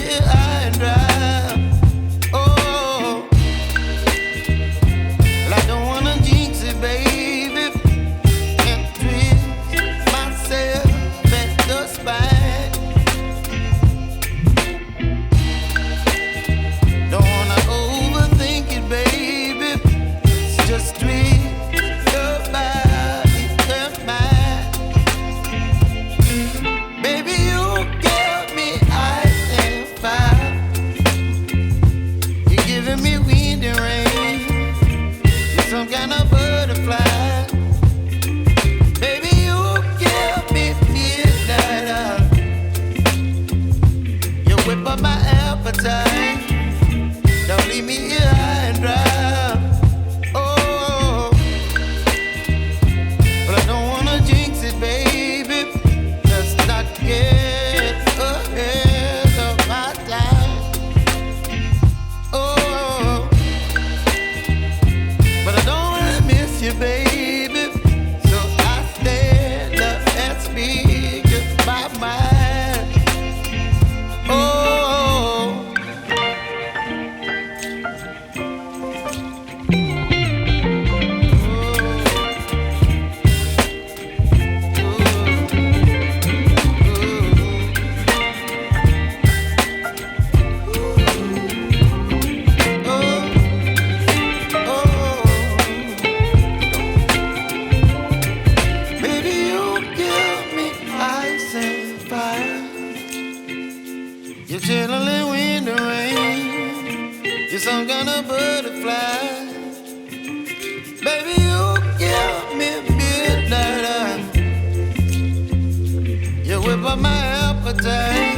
here high and dry. Oh, well, I don't wanna jinx it, baby, and twist myself at the spine. Don't wanna overthink it, baby. It's just twist your body and mine. Baby, you give me ice and fire. You're giving me wind and rain. You're some kind of butterfly. Baby, you give me midnight. You whip up my appetite. Don't leave me here high and dry. Oh, but I don't wanna jinx it, baby. Let's not get ahead of my time. Oh, but I don't wanna miss you, baby. So I stand up and speak my mind. Oh. Baby, you give me ice and fire. You're chilling wind and rain. You're some kind of butterfly. Baby, you give me midnight. You whip up my appetite.